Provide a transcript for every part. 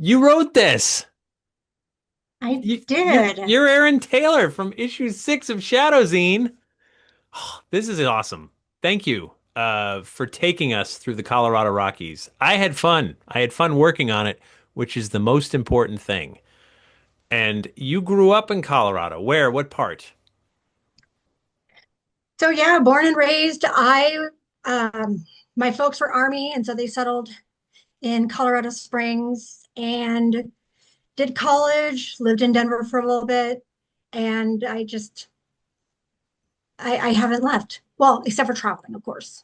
You wrote this. I You're did. you're Erin Taylor from issue 6 of Shadow Zine. Oh, this is awesome. Thank you for taking us through the Colorado Rockies. I had fun. I had fun working on it, which is the most important thing. And you grew up in Colorado. Where? What part? So yeah, born and raised. My folks were Army, and so they settled in Colorado Springs and did college, lived in Denver for a little bit, and I haven't left. Well, except for traveling, of course.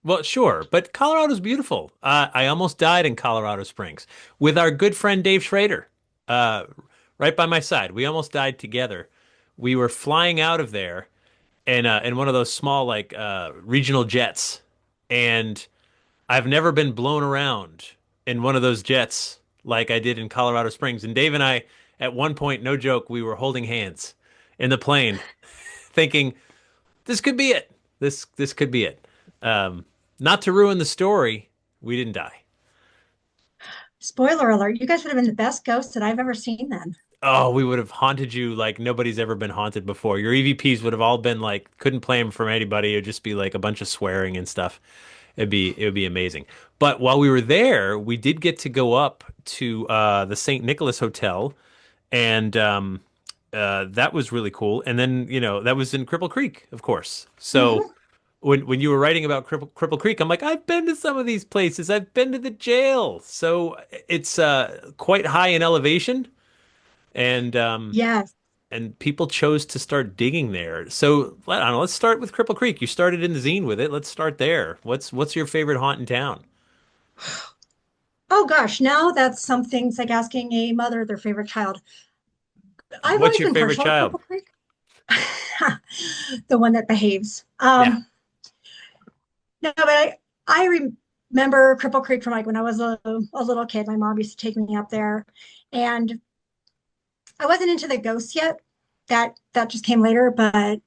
Well, sure, but Colorado's beautiful. I almost died in Colorado Springs with our good friend Dave Schrader, uh, right by my side. We almost died together. We were flying out of there in one of those small regional jets, and I've never been blown around in one of those jets like I did in Colorado Springs. And Dave and I, at one point, no joke, we were holding hands in the plane, thinking this could be it. This could be it. Um, Not to ruin the story, we didn't die. Spoiler alert, you guys would have been the best ghosts that I've ever seen then. Oh, we would have haunted you like nobody's ever been haunted before. Your EVPs would have all been like couldn't play them from anybody. It would just be like a bunch of swearing and stuff. It would be amazing. But while we were there, we did get to go up to the St. Nicholas Hotel, and that was really cool. And then that was in Cripple Creek, of course. So Mhm. when you were writing about Cripple Creek, I'm like, I've been to some of these places. I've been to the jail. So it's quite high in elevation, and Yes. people chose to start digging there. So I don't know. Let's start with Cripple Creek. You started in the zine with it. Let's start there. What's your favorite haunt in town? Oh gosh, now that's something. It's like asking a mother their favorite child. I've What's always your been favorite partial to child? Cripple Creek. The one that behaves. Yeah. No, but I remember Cripple Creek from like when I was a little kid. My mom used to take me up there, and I wasn't into the ghosts yet. That just came later. But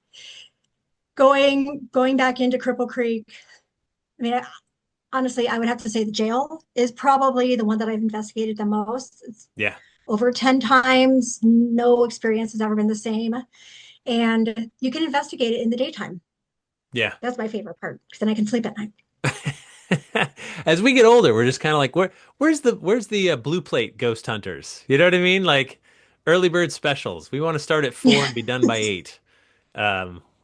going back into Cripple Creek, I mean, honestly, I would have to say the jail is probably the one that I've investigated the most. It's Yeah. over 10 times. No experience has ever been the same. And you can investigate it in the daytime. Yeah. That's my favorite part because then I can sleep at night. As we get older, we're just kind of like, where's the blue plate ghost hunters? You know what I mean? Like early bird specials. We want to start at 4 and be done by 8.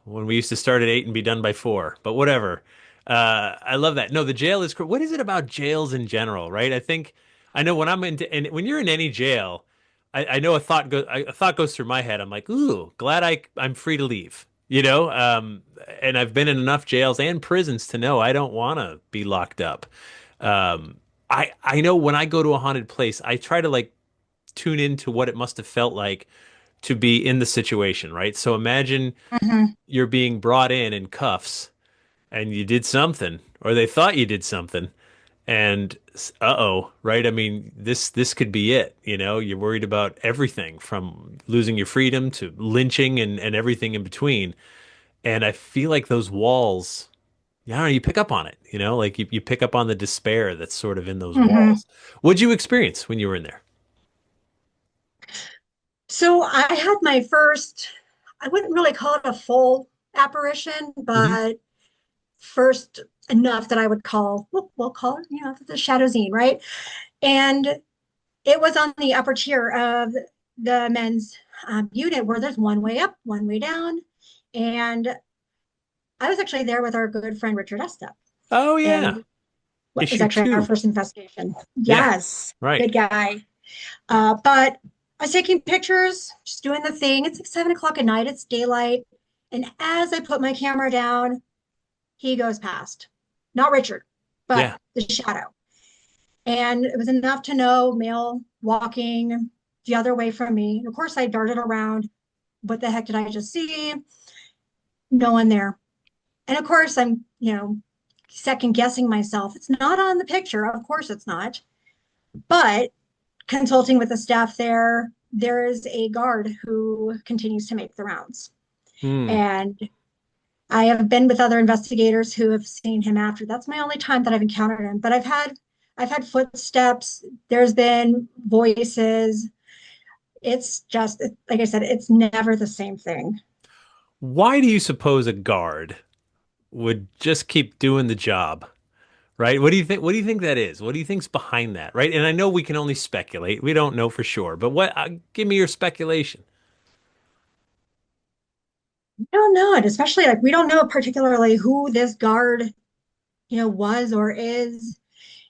When we used to start at 8 and be done by 4, but whatever. I love that. No, the jail is. What is it about jails in general, right? I know when I'm into, and when you're in any jail, I know a thought goes through my head. I'm like, ooh, glad I'm free to leave. And I've been in enough jails and prisons to know I don't want to be locked up. I know when I go to a haunted place, I try to like tune into what it must have felt like to be in the situation, right? So imagine Mhm. you're being brought in cuffs and you did something or they thought you did something and uh-oh, right? I mean, this could be it, You're worried about everything from losing your freedom to lynching and everything in between. And I feel like those walls, yeah, I don't know, you pick up on it, like you pick up on the despair that's sort of in those Mhm. walls. What'd you experience when you were in there? So I had my first, I wouldn't really call it a full apparition, Hmm. but first enough that I would call, we'll call it, the Shadow Zine, right? And it was on the upper tier of the men's unit where there's one way up, one way down. And I was actually there with our good friend Richard Estep. Oh yeah, And what was issue actually our 2. first investigation. Yeah, Yes, right. good guy. But I was taking pictures, just doing the thing. It's like 7 o'clock at night, it's daylight. And as I put my camera down, he goes past. Not Richard, but Yeah. the shadow. And it was enough to know male walking the other way from me. And of course, I darted around. What the heck did I just see? No one there. And of course, I'm, second guessing myself. It's not on the picture. Of course, it's not. But consulting with the staff there, there is a guard who continues to make the rounds. Hmm. And I have been with other investigators who have seen him after. That's my only time that I've encountered him. But I've had I've had footsteps, there's been voices. It's just, like I said, it's never the same thing. Why do you suppose a guard would just keep doing the job? Right? What do you think? What do you think that is? What do you think's behind that? Right? And I know we can only speculate. We don't know for sure. But what? Give me your speculation. We don't know it, especially like we don't know particularly who this guard, was or is.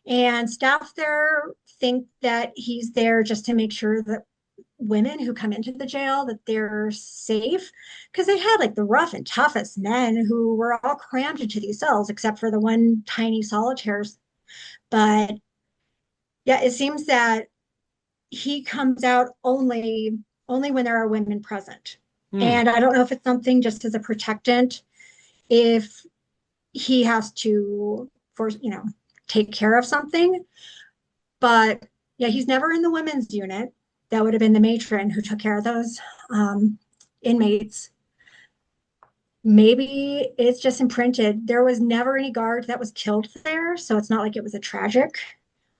And staff there think that he's there just to make sure that women who come into the jail that they're safe because they had like the rough and toughest men who were all crammed into these cells except for the one tiny solitaires. But yeah, it seems that he comes out only when there are women present. Hmm. And I don't know if it's something just as a protectant, if he has to take care of something. But yeah, he's never in the women's unit. That would have been the matron who took care of those inmates. Maybe it's just imprinted. There was never any guard that was killed there, so it's not like it was a tragic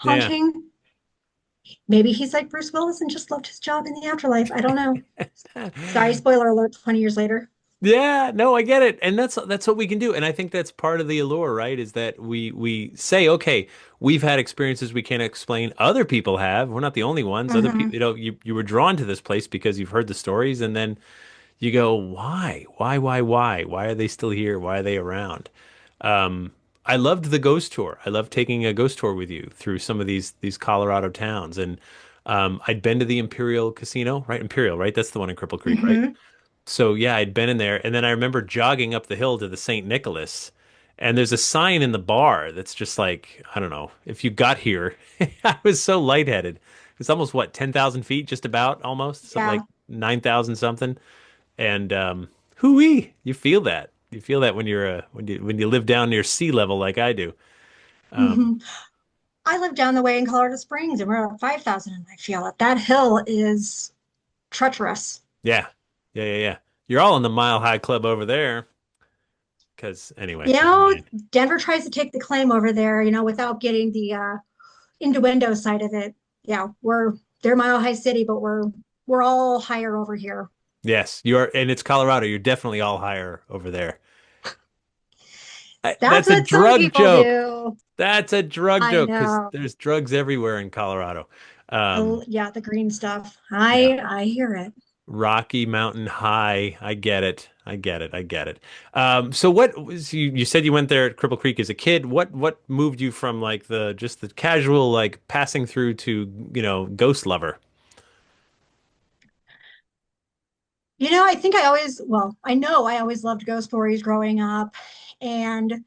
Yeah. haunting. Maybe he's like Bruce Willis and just loved his job in the afterlife. I don't know. Sorry, spoiler alert, 20 years later. Yeah, no, I get it. And that's what we can do. And I think that's part of the allure, right? Is that we say, okay, we've had experiences we can't explain. Other people have. We're not the only ones. Other people, Mm-hmm. you were drawn to this place because you've heard the stories, and then you go, why? Why are they still here? Why are they around? Um, I loved the ghost tour. I loved taking a ghost tour with you through some of these Colorado towns. And I'd been to the Imperial Casino, right? Imperial, right? That's the one in Cripple Creek, right? Mm-hmm. So yeah, I'd been in there, and then I remember jogging up the hill to the St. Nicholas, and there's a sign in the bar that's just like, I don't know, if you got here, I was so lightheaded. It's almost what, 10,000 feet, just about, almost, something like Yeah. 9,000 something. And hooey, you feel that. You feel that when you're when you live down near sea level like I do. Um, Mm-hmm. I live down the way in Colorado Springs and we're at 5,000 and I feel it. That hill is treacherous. yeah, yeah. You're all in the Mile High Club over there, because anyway, You never know, mind. Denver tries to take the claim over there, without getting the innuendo side of it. Yeah, they're Mile High City, but we're all higher over here. Yes, you're, and it's Colorado. You're definitely all higher over there. That's That's a what some drug people joke. do. That's a drug I joke because know. there's drugs everywhere in Colorado. Um, Yeah, the green stuff. yeah, I hear it. Rocky Mountain High. I get it. I get it. I get it. So what was you said you went there at Cripple Creek as a kid. What moved you from like the just the casual like passing through to, ghost lover? I think I know I always loved ghost stories growing up and,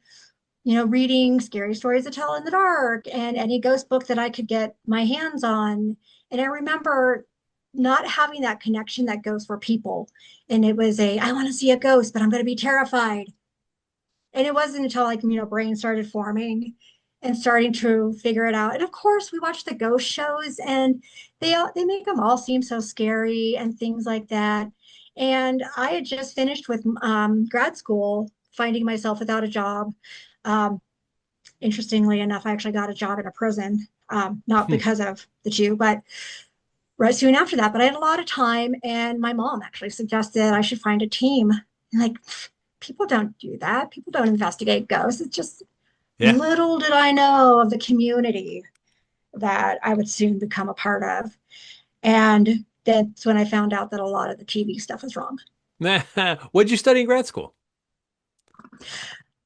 reading scary stories to tell in the dark and any ghost book that I could get my hands on. And I remember not having that connection that ghosts were people. And it was I want to see a ghost, but I'm going to be terrified. And it wasn't until like, brain started forming and starting to figure it out. And of course, we watch the ghost shows and they make them all seem so scary and things like that. And I had just finished with grad school, finding myself without a job. Um, Interestingly enough, I actually got a job in a prison, not because of the Jew, but right soon after that. But I had a lot of time, and my mom actually suggested I should find a team. And like, people don't do that. People don't investigate ghosts. It's just Yeah. little did I know of the community that I would soon become a part of. And that's when I found out that a lot of the TV stuff was wrong. What'd you study in grad school?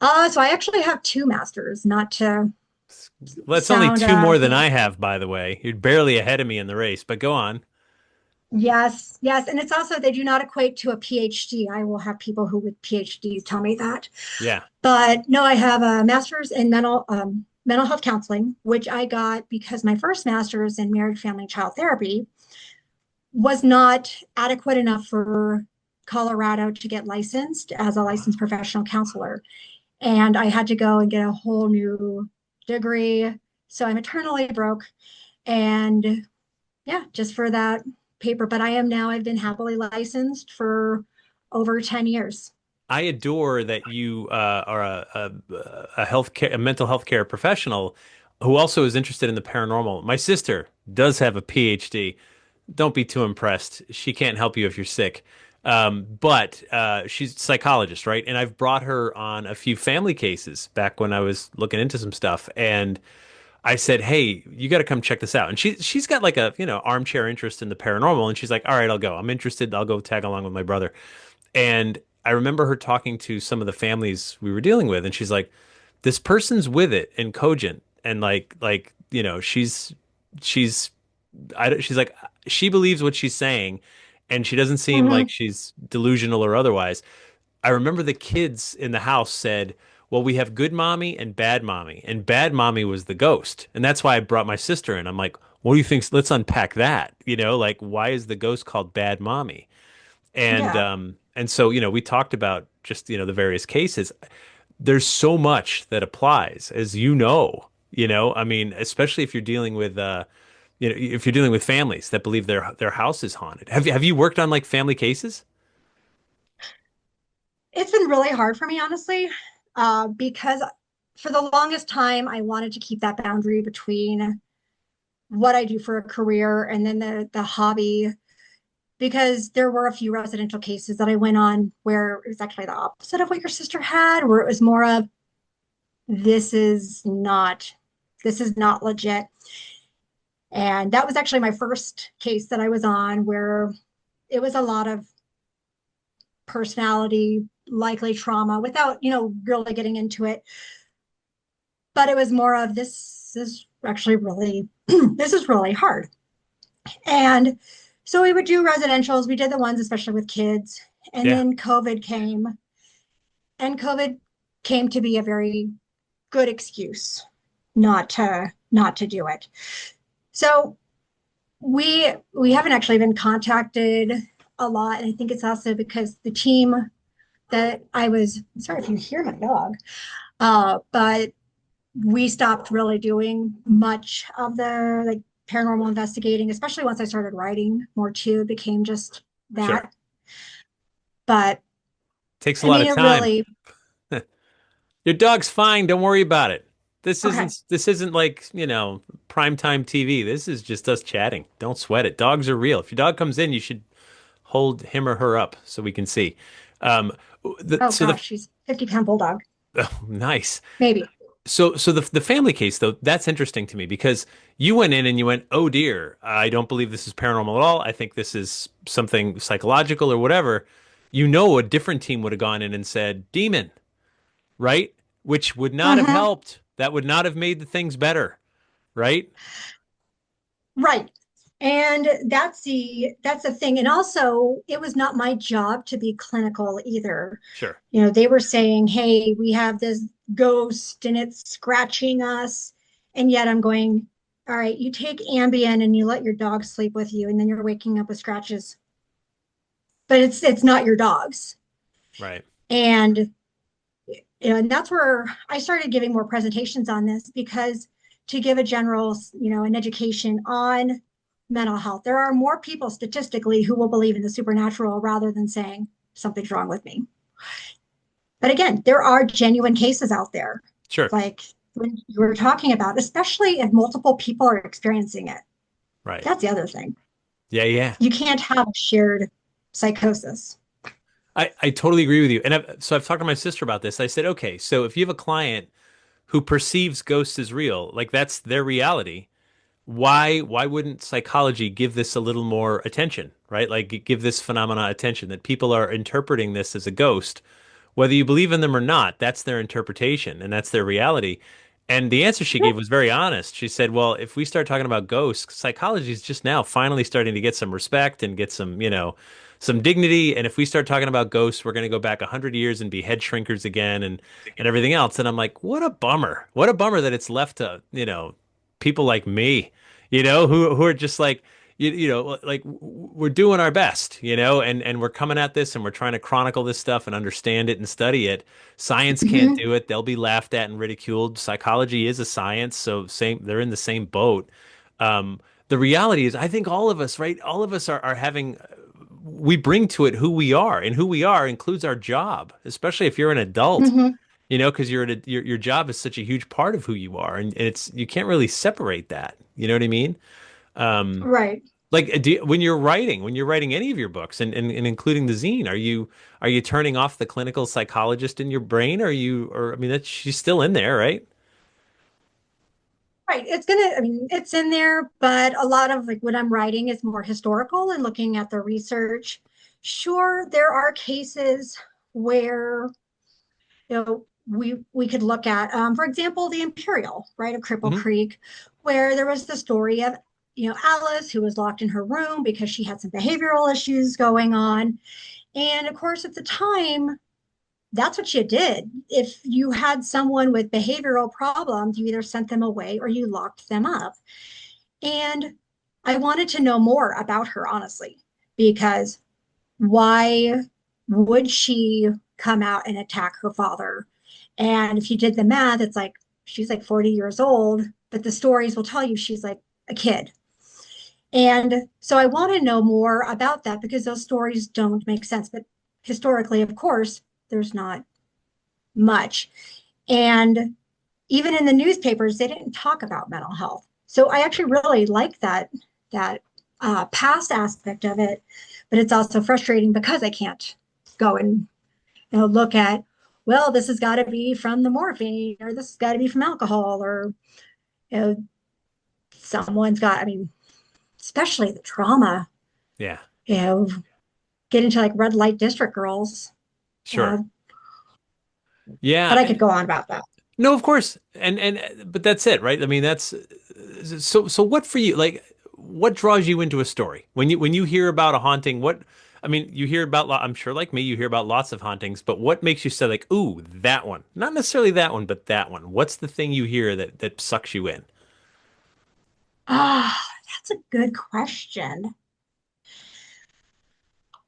So I actually have two masters, not to Well, that's only sound two more than I have, by the way. You're barely ahead of me in the race, but go on. yes, yes. And it's also, they do not equate to a PhD. I will have people who with PhDs tell me that. Yeah. But no, I have a master's in mental health counseling, which I got because my first master's in marriage, family, and child therapy was not adequate enough for Colorado to get licensed as a licensed professional counselor. And I had to go and get a whole new degree. So I'm eternally broke. And yeah, just for that paper. But I've been happily licensed for over 10 years. I adore that you are a mental health care professional. who also is interested in the paranormal. My sister does have a PhD. Don't be too impressed. She can't help you if you're sick. But she's a psychologist, right? And I've brought her on a few family cases back when I was looking into some stuff. And I said, "Hey, you got to come check this out." And she's got like a, armchair interest in the paranormal. And she's like, "All right, I'll go. I'm interested. I'll go tag along with my brother." And I remember her talking to some of the families we were dealing with, and she's like, "This person's with it and cogent, and she's she's like she believes what she's saying, and she doesn't seem like Hmm. she's delusional or otherwise." I remember the kids in the house said, "Well, we have good mommy and bad mommy was the ghost." And that's why I brought my sister in. I'm like, "What do you think? Let's unpack that. Like why is the ghost called bad mommy?" Yeah. And so, we talked about just, the various cases. There's so much that applies, as I mean, especially if you're dealing with if you're dealing with families that believe their house is haunted. Have you worked on like family cases? It's been really hard for me, honestly, because for the longest time, I wanted to keep that boundary between what I do for a career and then the hobby, because there were a few residential cases that I went on where it was actually the opposite of what your sister had, where it was more of this is not this is not legit. And that was actually my first case that I was on where it was a lot of personality, likely trauma without, really getting into it. But it was more of this is actually really this is really hard. And so we would do residentials. We did the ones especially with kids. And Yeah, then COVID came, and COVID came to be a very good excuse not to do it. So we haven't actually been contacted a lot. And I think it's also because the team that I was sorry if you hear my dog, but we stopped really doing much of the like paranormal investigating, especially once I started writing more too. It became just sure. that. But Takes a I lot mean, of it time. really Your dog's fine. Don't worry about it. This okay. isn't this isn't like, primetime TV. This is just us chatting. Don't sweat it. Dogs are real. If your dog comes in, you should hold him or her up so we can see. Um, Oh so the gosh, she's 50-pound bulldog, oh, nice. maybe. So the family case though, that's interesting to me because you went in and you went, "Oh dear, I don't believe this is paranormal at all. I think this is something psychological or whatever." A different team would have gone in and said, "Demon," right? Which would not have Mm-hmm. helped. That would not have made the things better, right? Right. And that's the thing. And also, it was not my job to be clinical either. Sure. They were saying, "Hey, we have this ghost and it's scratching us." And yet I'm going, "All right, you take Ambien and you let your dog sleep with you, and then you're waking up with scratches." But it's not your dog's. Right. And and that's where I started giving more presentations on this because to give a general, an education on mental health, there are more people statistically who will believe in the supernatural rather than saying something's wrong with me. But again, there are genuine cases out there, Sure. like when you were talking about, especially if multiple people are experiencing it. Right. That's the other thing. Yeah, yeah. You can't have a shared psychosis. I totally agree with you. And so I've talked to my sister about this. I said, okay, so if you have a client who perceives ghosts as real, like that's their reality, why wouldn't psychology give this a little more attention, right? Like give this phenomena attention that people are interpreting this as a ghost, whether you believe in them or not, that's their interpretation and that's their reality. And the answer she gave was very honest. She said, "Well, if we start talking about ghosts, psychology is just now finally starting to get some respect and get some dignity. And if we start talking about ghosts, we're going to go back 100 years and be head shrinkers again and everything else." And I'm like, what a bummer. What a bummer that it's left to, people like me, who are just like, like we're doing our best, and we're coming at this and we're trying to chronicle this stuff and understand it and study it. Science can't Mm-hmm. do it. They'll be laughed at and ridiculed. Psychology is a science, so they're in the same boat. Um, the reality is, I think all of us, right? All of us are having, we bring to it who we are, and who we are includes our job, especially if you're an adult. Mm-hmm. you know, because your job is such a huge part of who you are, and it's you can't really separate that. You know what I mean? Um, Right. like when you're writing any of your books, and including the zine, are you turning off the clinical psychologist in your brain? Or I mean, that's she's still in there, right? Right. I mean, it's in there, but a lot of like what I'm writing is more historical and looking at the research. Sure, there are cases where, we could look at, for example, the Imperial, right, of Cripple Hmm. Creek, where there was the story of, Alice who was locked in her room because she had some behavioral issues going on. And of course, at the time, that's what you did. If you had someone with behavioral problems, you either sent them away or you locked them up. And I wanted to know more about her, honestly, because why would she come out and attack her father? And if you did the math, it's like she's like 40 years old, but the stories will tell you she's like a kid. And so I want to know more about that because those stories don't make sense. But historically, of course, there's not much. And even in the newspapers, they didn't talk about mental health. So I actually really like that past aspect of it, but it's also frustrating because I can't go and look at, well, this has got to be from the morphine, or this has got to be from alcohol, or you know, someone's got. I mean, especially the trauma. Yeah, You know, get into like red light district girls. sure. Uh, Yeah, but I could go on about that. no, of course. And but that's it, right? I mean, that's so what for you? Like what draws you into a story? When you hear about a haunting, what I mean, you hear about I'm sure like me, you hear about lots of hauntings, but what makes you say like, "Ooh, that one." Not necessarily that one, but that one. What's the thing you hear that sucks you in? That's a good question.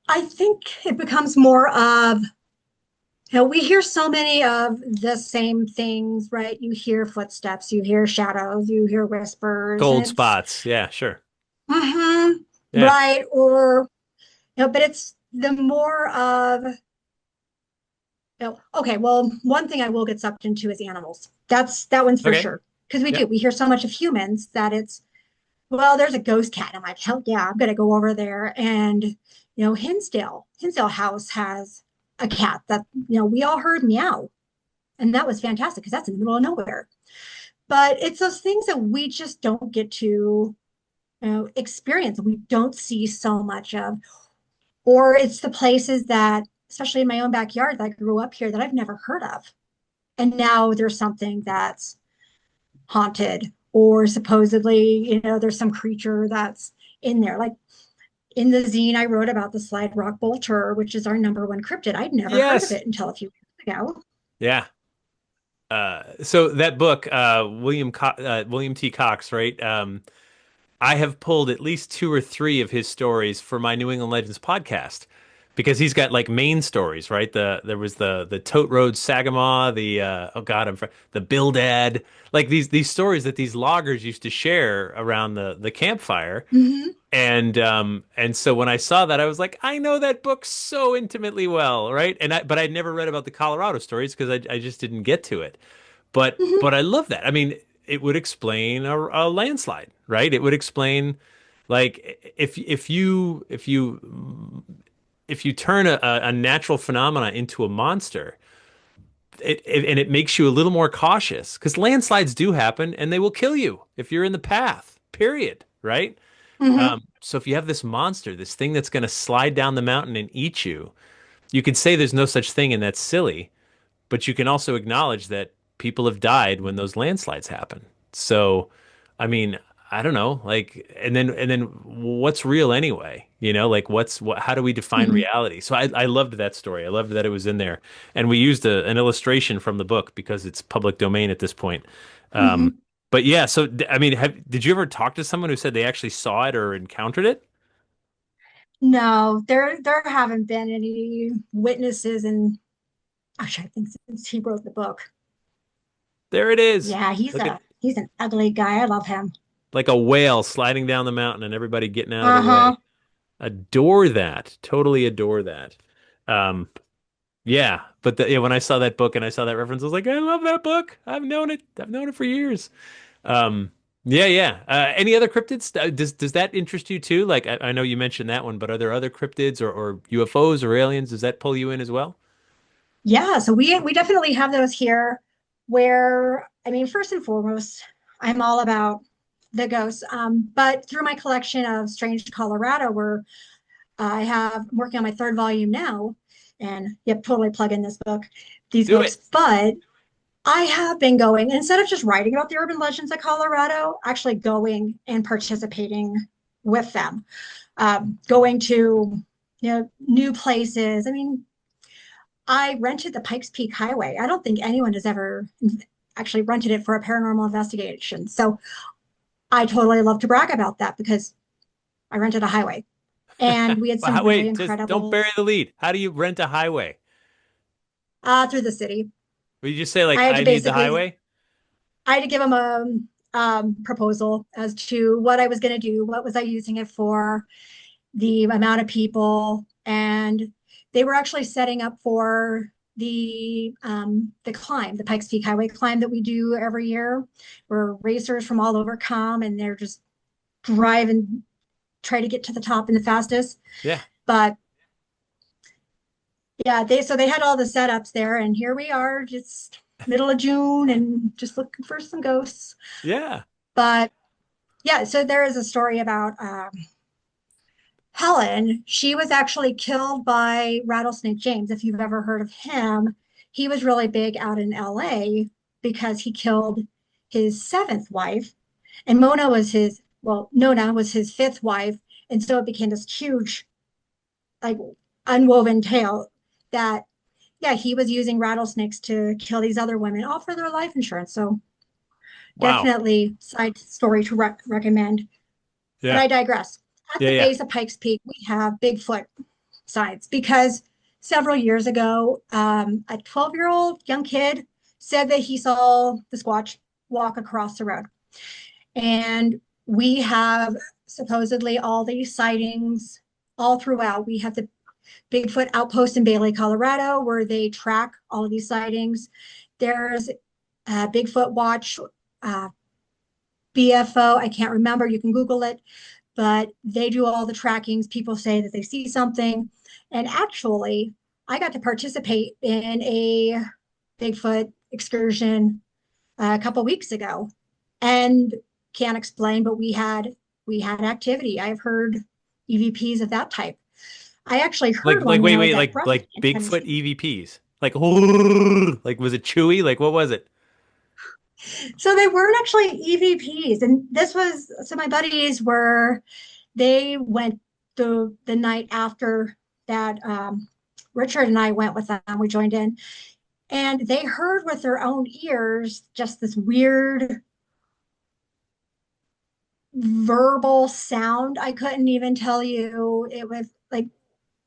I think it becomes more of, we hear so many of the same things, right? You hear footsteps, you hear shadows, you hear whispers, and Cold it's, spots. Yeah, sure. mm-hmm, Yeah. right. Or, but it's the more of, okay, well, one thing I will get sucked into is animals. That one's for Okay. sure. Because we Yeah. do, we hear so much of humans that it's, well, there's a ghost cat. I'm like, hell yeah, I'm gonna go over there. And Hinsdale House has a cat that we all heard meow, and that was fantastic because that's in the middle of nowhere. But it's those things that we just don't get to experience. We don't see so much of, or it's the places that, especially in my own backyard, that I grew up here that I've never heard of, and now there's something that's haunted, or supposedly there's some creature that's in there, like in the zine I wrote about the Slide Rock Bolter, which is our number one cryptid. I'd never heard of Yes. it until a few years ago. Yeah. So that book, William T. Cox, right? I have pulled at least two or three of his stories for my New England Legends podcast because he's got like main stories, right? There was the Tote Road Sagamore, the oh God, the Bildad, like these stories that these loggers used to share around the campfire. Mm-hmm. And so when I saw that, I was like, I know that book so intimately well, right? But I'd never read about the Colorado stories because I just didn't get to it. Mm-hmm. But I love that. I mean, it would explain a landslide, right? It would explain like if you turn a natural phenomena into a monster, and it makes you a little more cautious because landslides do happen and they will kill you if you're in the path. Period. Right? Mm-hmm. So if you have this monster, this thing that's going to slide down the mountain and eat you, you could say there's no such thing and that's silly. But you can also acknowledge that people have died when those landslides happen. So, I mean, I don't know, like, and then what's real anyway? You know, like how do we define Mm-hmm. reality? So I loved that story. I loved that it was in there, and we used an illustration from the book because it's public domain at this point. Um, Mm-hmm. but yeah, so I mean, did you ever talk to someone who said they actually saw it or encountered it? No, there haven't been any witnesses, and gosh, I think since he wrote the book. There it is. Yeah, he's Look at a he's an ugly guy. I love him. like a whale sliding down the mountain and everybody getting out of the way. Uh-huh. Adore that. Totally adore that. Um, Yeah, but yeah, when I saw that book and I saw that reference, I was like, I love that book. I've known it. I've known it for years. Um, yeah, yeah. Any other cryptids? Does that interest you too? Like, I know you mentioned that one, but are there other cryptids or UFOs or aliens? Does that pull you in as well? Yeah, so we definitely have those here where I mean, first and foremost, I'm all about the ghosts. But through my collection of Strange Colorado, where I'm working on my third volume now, and yep, totally plug in these Do books. it. But I have been going, instead of just writing about the urban legends of Colorado, actually going and participating with them, going to new places. I mean, I rented the Pikes Peak Highway. I don't think anyone has ever actually rented it for a paranormal investigation. So I totally love to brag about that because I rented a highway and we had Well, some really wait, just don't incredible bury the lead. How do you rent a highway? through the city. Would you just say like, I had to I need the basically, highway? I had to give them a proposal as to what I was going to do, what was I using it for, the amount of people, and they were actually setting up for the climb, the Pikes Peak Highway climb that we do every year, where racers from all over come and they're just drive and try to get to the top in the fastest. Yeah, But yeah, they had all the setups there, and here we are, just middle of June, and just looking for some ghosts. yeah. But yeah, so there is a story about Helen. She was actually killed by Rattlesnake James. If you've ever heard of him, he was really big out in LA because he killed his seventh wife, and Nona was his fifth wife. And so it became this huge, like, unwoven tale that, yeah, he was using rattlesnakes to kill these other women, all for their life insurance. So Wow. definitely side story to recommend. But Yeah, I digress. At yeah, the yeah. base of Pikes Peak, we have Bigfoot signs because several years ago, a 12-year-old young kid said that he saw the Squatch walk across the road. And we have supposedly all these sightings all throughout. We have the Bigfoot outpost in Bailey, Colorado, where they track all of these sightings. There's a Bigfoot Watch, uh, BFO. I can't remember. You can Google it, but they do all the trackings. People say that they see something. And actually, I got to participate in a Bigfoot excursion a couple weeks ago, and can't explain, but we had activity. I've heard EVPs of that type. I actually heard Like one when wait, I was wait, at like Bremerton. Bigfoot EVPs. Like, like was it chewy? Like what was it? So they weren't actually EVPs, and this was so my buddies were they went the night after that. Richard and I went with them. We joined in, and they heard with their own ears just this weird verbal sound. I couldn't even tell you it was like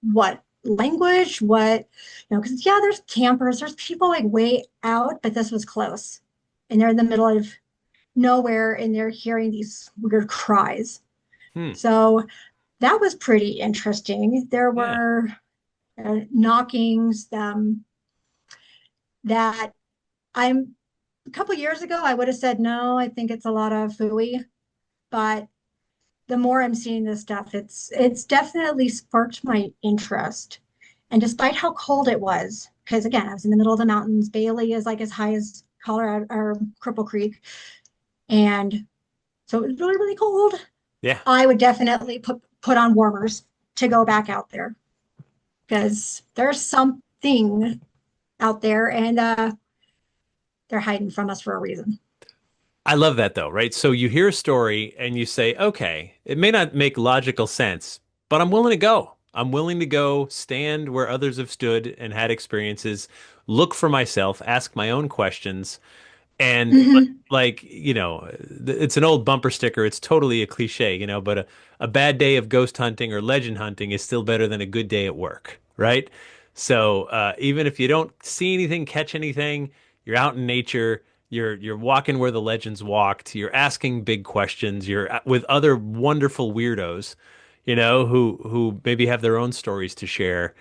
what language, what, because yeah, there's campers, there's people like way out, but this was close. And they're in the middle of nowhere and they're hearing these weird cries. Hmm. So that was pretty interesting. There Yeah. were knockings that I'm a couple years ago, I would have said no, I think it's a lot of fooey. But the more I'm seeing this stuff, it's definitely sparked my interest. And despite how cold it was, because again, I was in the middle of the mountains, Bailey is like as high as Colorado or Cripple Creek, and so it was really, really cold. Yeah. I would definitely put on warmers to go back out there because there's something out there, and they're hiding from us for a reason. I love that though, right? So you hear a story and you say, okay, it may not make logical sense, but I'm willing to go. I'm willing to go stand where others have stood and had experiences, look for myself, ask my own questions. And Mm-hmm. like, it's an old bumper sticker. It's totally a cliche, but a bad day of ghost hunting or legend hunting is still better than a good day at work, right? So even if you don't see anything, catch anything, you're out in nature, you're walking where the legends walked, you're asking big questions, you're with other wonderful weirdos, who maybe have their own stories to share.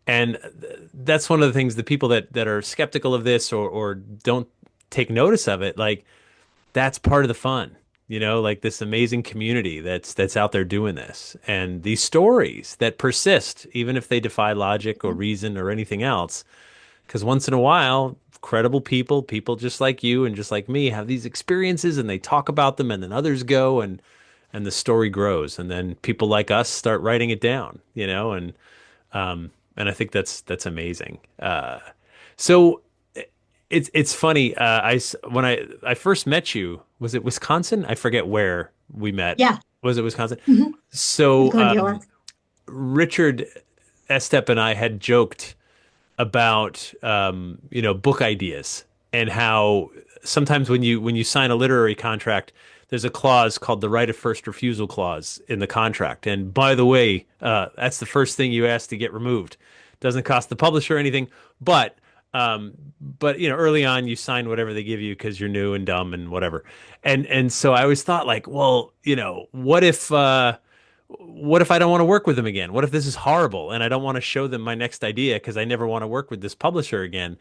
And that's one of the things the people that are skeptical of this or don't take notice of it, like that's part of the fun. Like this amazing community that's out there doing this and these stories that persist even if they defy logic or reason or anything else. Because once in a while, credible people just like you and just like me, have these experiences and they talk about them, and then others go and the story grows, and then people like us start writing it down, and I think that's amazing. So it's funny. When I first met you, was it Wisconsin? I forget where we met. Yeah. Was it Wisconsin? Hmm. So Glendiora. Richard Estep and I had joked about book ideas and how sometimes when you sign a literary contract, there's a clause called the right of first refusal clause in the contract. And by the way, that's the first thing you ask to get removed. Doesn't cost the publisher anything, but early on you sign whatever they give you because you're new and dumb and whatever. And so I always thought like, well, what if I don't want to work with them again? What if this is horrible and I don't want to show them my next idea because I never want to work with this publisher again?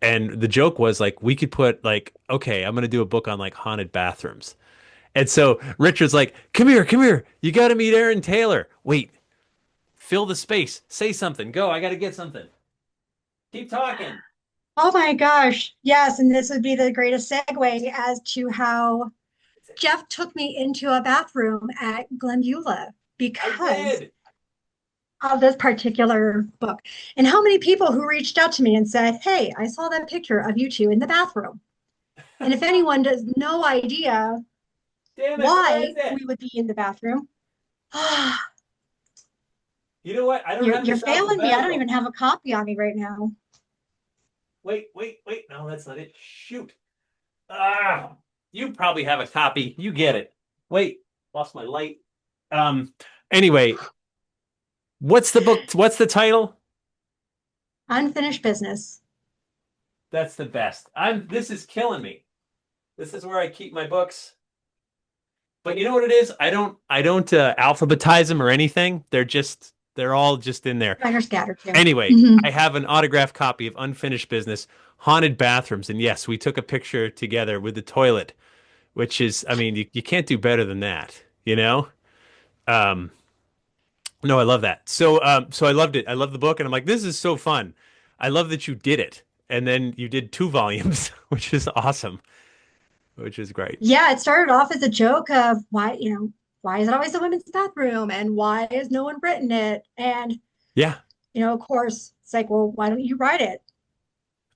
And the joke was like we could put like, okay, I'm going to do a book on like haunted bathrooms. And so Richard's like, come here, come here. You got to meet Erin Taylor. Wait, fill the space. Say something. Go. I got to get something. Keep talking. Oh my gosh. Yes. And this would be the greatest segue as to how Jeff took me into a bathroom at Glenbeulah I because did. of this particular book. And how many people who reached out to me and said, hey, I saw that picture of you two in the bathroom. And if anyone does no idea Damn it. Where is why it? we would be in the bathroom, You know what? I don't have you're this failing me. I don't alphabetical. even have a copy on me right now. Wait, wait, wait. No, that's not it. Shoot. Ah, you probably have a copy. You get it. Wait, lost my light. Um, anyway, what's the book? What's the title? Unfinished business. That's the best. This is killing me. This is where I keep my books. But you know what it is? I don't alphabetize them or anything. They're all just in there. Mine are scattered too. Anyway, Mhm. I have an autographed copy of Unfinished Business, Haunted Bathrooms, and yes, we took a picture together with the toilet, which is, I mean, you can't do better than that, you know? Um, no, I love that. So I loved it. I love the book, and I'm like, this is so fun. I love that you did it, and then you did two volumes, which is awesome, which is great. Yeah, it started off as a joke of why is it always the women's bathroom and why has no one written it? And, Yeah, of course, it's like, well, why don't you write it?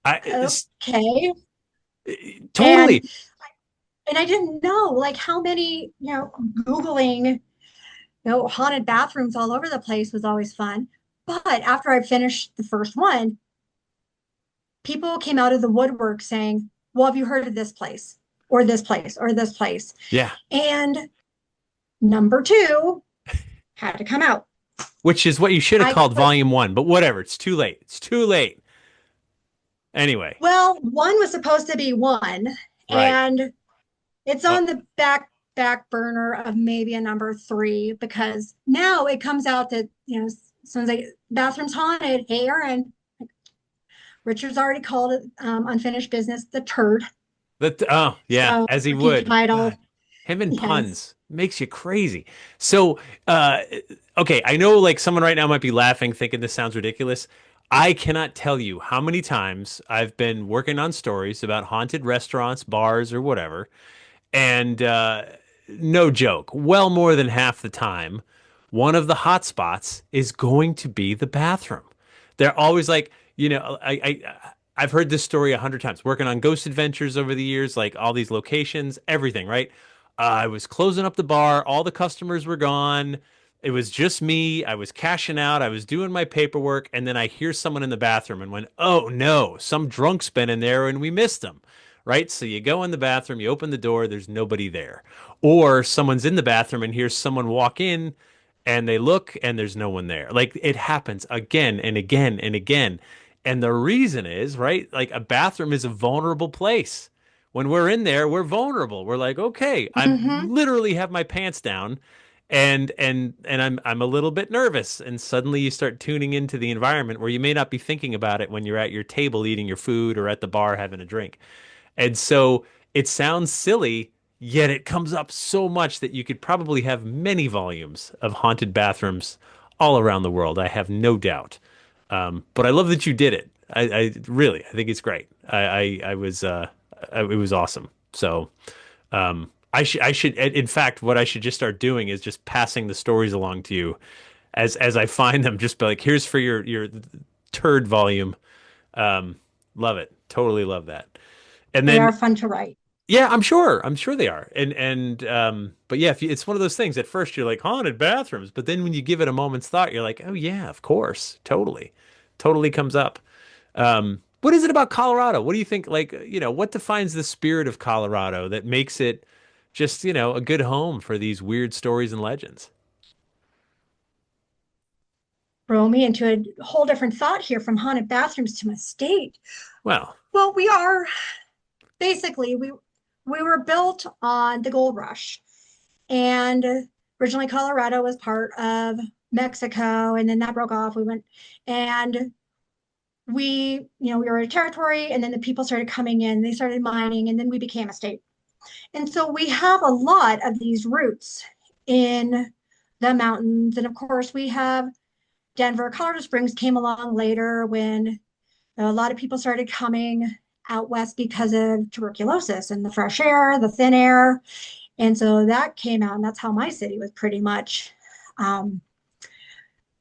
it's Okay. And totally. and I didn't know like how many, Googling, haunted bathrooms all over the place was always fun. But after I finished the first one, people came out of the woodwork saying, well, have you heard of this place or this place or this place? Yeah, And number two had to come out. which is what you should have I called put, Volume One, but whatever. It's too late. It's too late. Anyway, well, one was supposed to be one, right. and it's Oh, on the back burner of maybe a number three because now it comes out that someone's like bathroom's haunted. Hey, Aaron, Richard's already called it unfinished business the turd. oh yeah, So as he working would. title, God, him and yes. puns makes you crazy. So, okay, I know like someone right now might be laughing, thinking this sounds ridiculous. I cannot tell you how many times I've been working on stories about haunted restaurants, bars, or whatever, and no joke, well more than half the time, one of the hot spots is going to be the bathroom. They're always like, I've heard this story 100 times. Working on Ghost Adventures over the years, like all these locations, everything, right? I was closing up the bar, all the customers were gone. It was just me. I was cashing out. I was doing my paperwork, and then I hear someone in the bathroom and went, "Oh no, some drunk's been in there and we missed him." Right? So you go in the bathroom, you open the door, there's nobody there. Or someone's in the bathroom and hears someone walk in and they look and there's no one there. Like it happens again and again and again. And the reason is, right? Like a bathroom is a vulnerable place. When we're in there, we're vulnerable. We're like, okay, I Mm-hmm. literally have my pants down And I'm a little bit nervous, and suddenly you start tuning into the environment where you may not be thinking about it when you're at your table eating your food or at the bar having a drink. And so it sounds silly, yet it comes up so much that you could probably have many volumes of haunted bathrooms all around the world. I have no doubt. But I love that you did it. I think it's great. It was awesome. So, I should, in fact, what I should just start doing is just passing the stories along to you as I find them. Just be like, here's for your turd volume. Um, love it. Totally love that. And They then are fun to write. yeah, I'm sure they are. But yeah, if you, it's one of those things. At first, you're like haunted bathrooms, but then when you give it a moment's thought, you're like, oh yeah, of course, totally, totally comes up. What is it about Colorado? What do you think? Like, what defines the spirit of Colorado that makes it just, a good home for these weird stories and legends? Throw me into a whole different thought here from haunted bathrooms to my state. Well, Well, we are basically we were built on the gold rush. And originally Colorado was part of Mexico, and then that broke off. We went and we were a territory, and then the people started coming in, they started mining, and then we became a state. And so we have a lot of these roots in the mountains. And of course, we have Denver. Colorado Springs came along later when a lot of people started coming out west because of tuberculosis and the fresh air, the thin air. And so that came out, and that's how my city was pretty much um,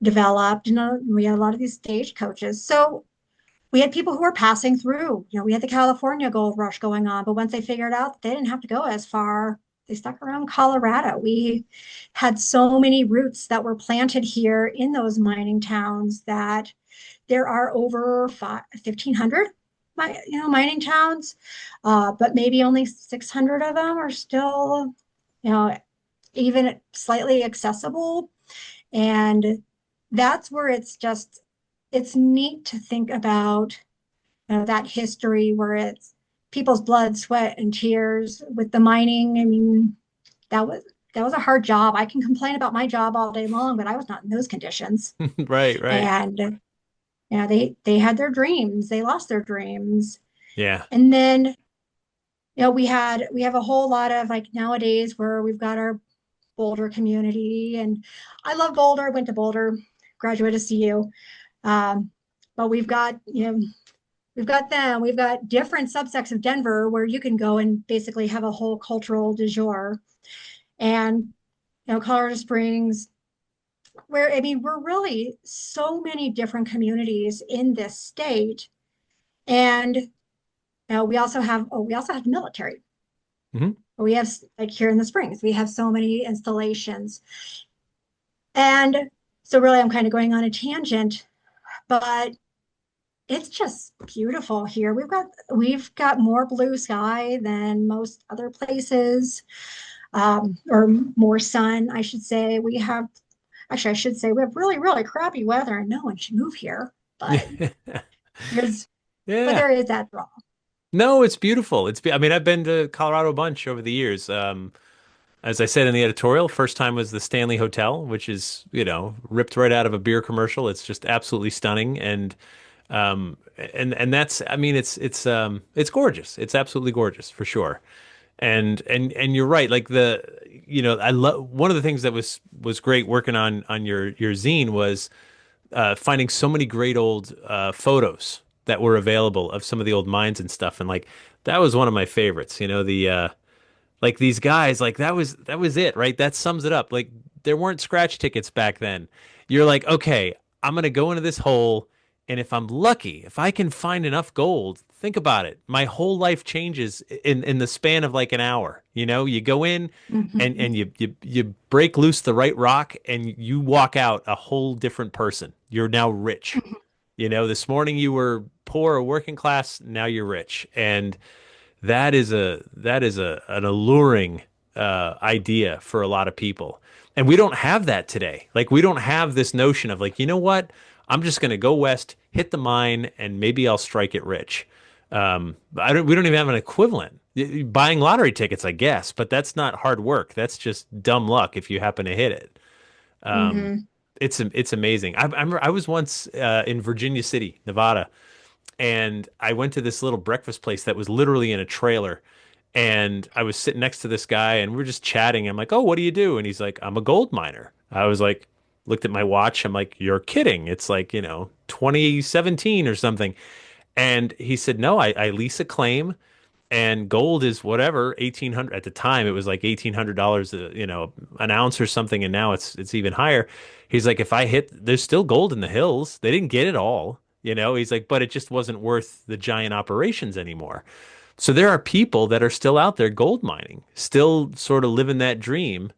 developed. We had a lot of these stagecoaches. So we had people who were passing through. We had the California gold rush going on, but once they figured out that they didn't have to go as far, they stuck around Colorado. We had so many roots that were planted here in those mining towns that there are over 1,500 mining towns, but maybe only 600 of them are still, you know, even slightly accessible. And that's where it's neat to think about, that history where it's people's blood, sweat, and tears with the mining. I mean, that was that was a hard job. I can complain about my job all day long, but I was not in those conditions. right, right. And they had their dreams. They lost their dreams. Yeah. And then, we have a whole lot of, like, nowadays where we've got our Boulder community, and I love Boulder. I went to Boulder, graduated CU. Um, but we've got them. We've got different subsects of Denver where you can go and basically have a whole cultural du jour. And Colorado Springs, where, I mean, we're really so many different communities in this state. And we also have the military. Hmm. We have, like, here in the Springs, we have so many installations. And so really I'm kind of going on a tangent, but it's just beautiful here. We've got more blue sky than most other places, or more sun, I should say. I should say we have really, really crappy weather, and no one should move here. But there's, but Yeah. there is that draw. No, it's beautiful. I mean, I've been to Colorado a bunch over the years. As I said in the editorial, first time was the Stanley Hotel, which is, ripped right out of a beer commercial. It's just absolutely stunning. And that's, I mean, it's gorgeous. It's absolutely gorgeous for sure. And you're right. Like I love one of the things that was great working on your zine was finding so many great old photos that were available of some of the old mines and stuff. And like that was one of my favorites. Like these guys, like that was it, right? That sums it up. Like there weren't scratch tickets back then. You're like, okay, I'm gonna go into this hole, and if I'm lucky, if I can find enough gold, think about it. My whole life changes in the span of like an hour. You go in Mhm. and you break loose the right rock and you walk out a whole different person. You're now rich. This morning you were poor or working class, now you're rich. And that is an alluring idea for a lot of people. And we don't have that today. Like we don't have this notion of like, you know what? I'm just going to go west, hit the mine, and maybe I'll strike it rich. We don't even have an equivalent Buying lottery tickets, I guess, but that's not hard work. That's just dumb luck if you happen to hit it. Um, Hmm. it's amazing. I was once in Virginia City, Nevada, and I went to this little breakfast place that was literally in a trailer. And I was sitting next to this guy, and we are just chatting. I'm like, "Oh, what do you do?" And he's like, "I'm a gold miner." I was like, looked at my watch. I'm like, "You're kidding. It's like, 2017 or something." And he said, "No, I lease a claim, and gold is whatever, 1,800 at the time. It was like $1,800, an ounce or something, and now it's even higher." He's like, "If I hit, there's still gold in the hills. They didn't get it all." He's like, "But it just wasn't worth the giant operations anymore." So there are people that are still out there gold mining, still sort of living that dream.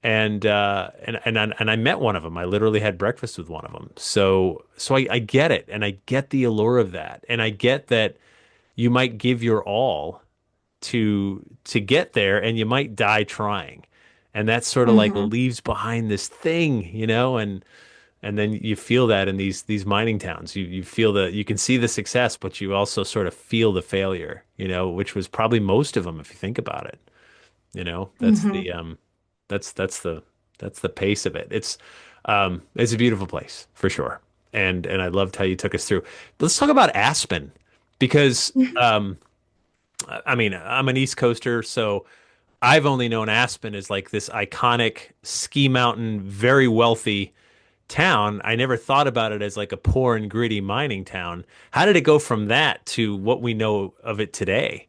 And I met one of them. I literally had breakfast with one of them. So I get it, and I get the allure of that, and I get that you might give your all to get there, and you might die trying, and that sort of like Hmm. leaves behind this thing, and then you feel that in these mining towns. You feel you can see the success, but you also sort of feel the failure, which was probably most of them if you think about it. That's Hmm. the pace of it. It's a beautiful place for sure. And I loved how you took us through. Let's talk about Aspen because I mean, I'm an East Coaster, so I've only known Aspen as like this iconic ski mountain, very wealthy town. I never thought about it as like a poor and gritty mining town. How did it go from that to what we know of it today?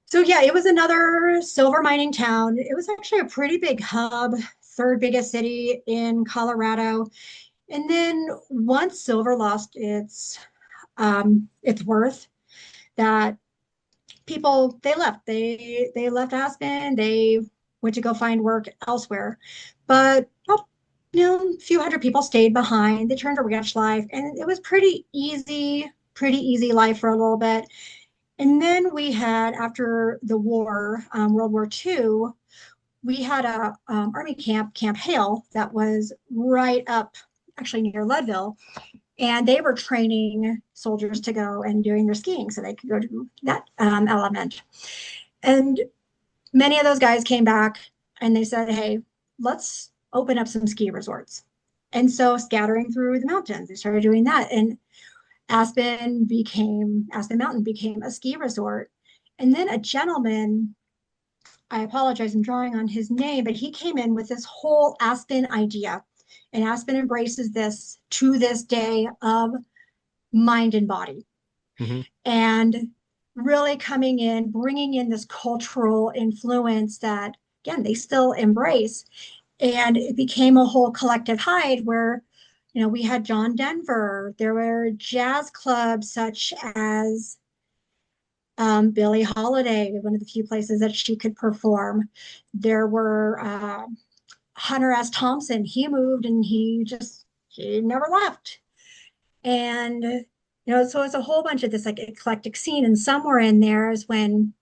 So yeah, it was another silver mining town. It was actually a pretty big hub, third biggest city in Colorado. And then once silver lost its worth, that people they left. They left Aspen. They went to go find work elsewhere. But a few hundred people stayed behind. They turned a ranch life, and it was pretty easy life for a little bit. And then we had, after the war, World War II, we had a army camp, Camp Hale, that was right up, actually near Leadville, and they were training soldiers to go and doing their skiing so they could go to that element. And many of those guys came back and they said, "Hey, let's open up some ski resorts." And so, scattering through the mountains, they started doing that. And Aspen Mountain became a ski resort. And then a gentleman, I apologize, I'm drawing on his name, but he came in with this whole Aspen idea. And Aspen embraces this to this day of mind and body. Hmm. And really coming in, bringing in this cultural influence that, again, they still embrace. And it became a whole collective hide where, we had John Denver. There were jazz clubs such as Billie Holiday, one of the few places that she could perform. There were Hunter S. Thompson. He moved and he never left. And so it's a whole bunch of this like eclectic scene. And somewhere in there is when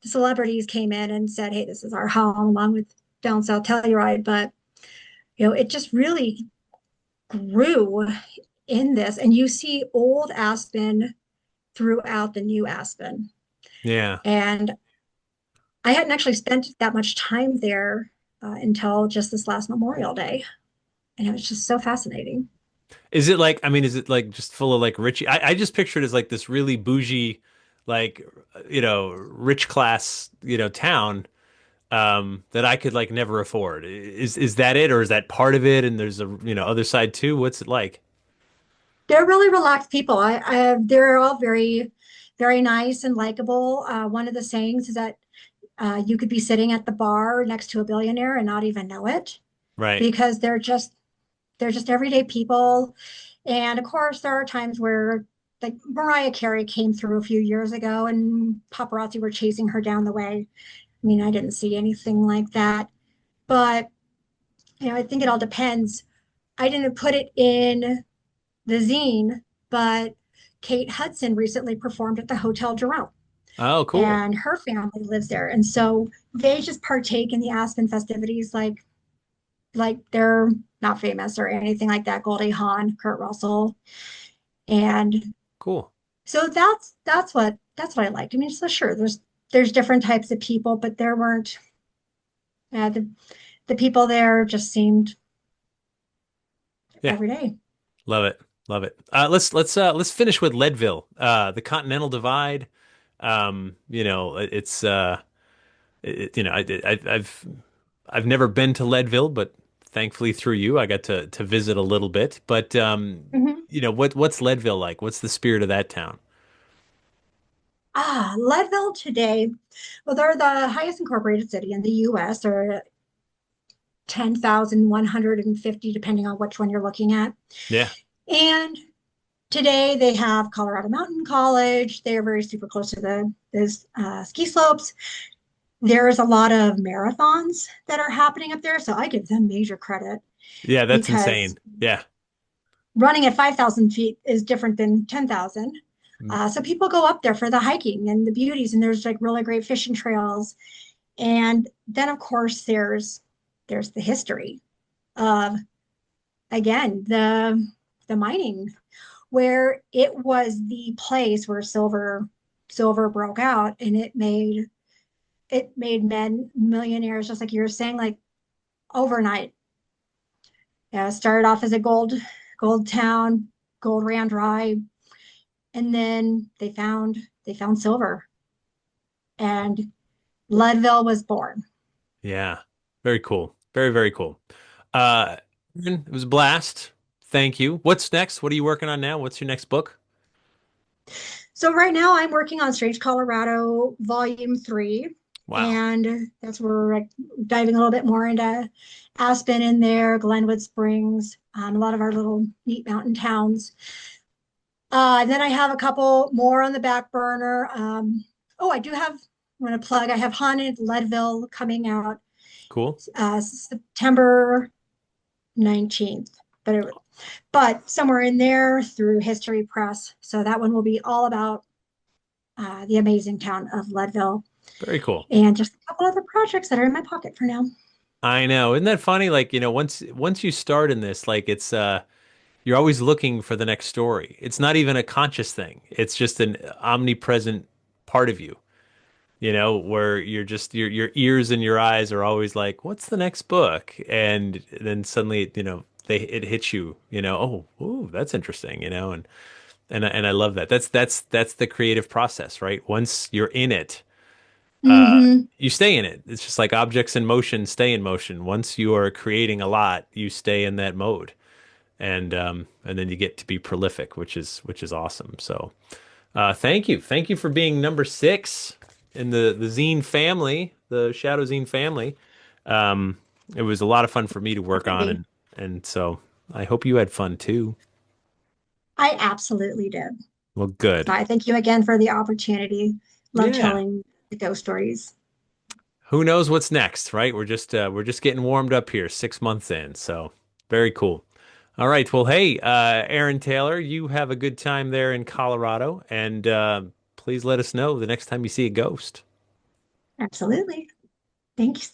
the celebrities came in and said, "Hey, this is our home," along with Down South Telluride. But it just really grew in this. And you see old Aspen throughout the new Aspen. Yeah. And I hadn't actually spent that much time there until just this last Memorial Day. And it was just so fascinating. Is it like, I mean, is it like just full of like Richie? I just pictured it as like this really bougie, like, rich class, town that I could like never afford. Is that it, or is that part of it? And there's a, other side too. What's it like? They're really relaxed people. They're all very, very nice and likable. One of the sayings is that you could be sitting at the bar next to a billionaire and not even know it Right. because they're just everyday people. And of course, there are times where like Mariah Carey came through a few years ago and paparazzi were chasing her down the way. I mean, I didn't see anything like that, but I think it all depends. I didn't put it in the zine, but Kate Hudson recently performed at the Hotel Jerome, Oh, cool. and her family lives there. And so they just partake in the Aspen festivities like they're not famous or anything like that. Goldie Hawn, Kurt Russell, and Cool. So that's what I liked. I mean, so sure, there's different types of people, but there weren't uh, the the people there just seemed Yeah, every day. love it. Love it. Let's finish with Leadville. The Continental Divide. You know, it's you know, I've never been to Leadville, but thankfully through you, I got to visit a little bit. But Mhm. you know, what's Leadville like? What's the spirit of that town? Leadville today, well, they're the highest incorporated city in the US, or 10,150, depending on which one you're looking at. Yeah. And today they have Colorado Mountain College. They are very super close to the ski slopes. There's a lot of marathons that are happening up there. So I give them major credit Yeah, that's because insane. Yeah. running at 5,000 feet is different than 10,000. Mm. So people go up there for the hiking and the beauties, and there's like really great fishing trails. And then, of course, there's the history of, again, the mining, where it was the place where silver broke out, and it made men millionaires, just like you were saying, like overnight. Yeah, started off as a gold town, gold ran dry, and then they found silver, and Leadville was born. Yeah. Very cool. Very, very cool. Uh, it was a blast. Thank you. What's next? What are you working on now? What's your next book? So right now I'm working on Strange Colorado Volume 3, Wow. and that's where we're like diving a little bit more into Aspen in there, Glenwood Springs, a lot of our little neat mountain towns. And then I have a couple more on the back burner. Oh, I do have, I'm going to plug, I have Haunted Leadville coming out Cool. September 19th. But somewhere in there through History Press. So that one will be all about the amazing town of Leadville, Very cool. and just a couple other projects that are in my pocket for now. I know. Isn't that funny? Like, you know, once you start in this, like it's you're always looking for the next story. It's not even a conscious thing. It's just an omnipresent part of you, you know, where you're just your ears and your eyes are always like, what's the next book? And then suddenly, you know, it hits you, you know, oh, ooh, that's interesting, you know, and I love that. That's the creative process, right? Once you're in it, Mm-hmm. you stay in it. It's just like objects in motion stay in motion. Once you are creating a lot, you stay in that mode. And then you get to be prolific, which is awesome. So thank you for being number 6 in the zine family, the Shadow Zine family. Um, it was a lot of fun for me to work on, Absolutely. and so I hope you had fun too. I absolutely did. Well, So good. I thank you again for the opportunity. Love Yeah. telling the ghost stories. Who knows what's next, right? We're just getting warmed up here, 6 months in. So very cool. All right. Well, hey, Erin Taylor, you have a good time there in Colorado, and please let us know the next time you see a ghost. Absolutely. Thanks.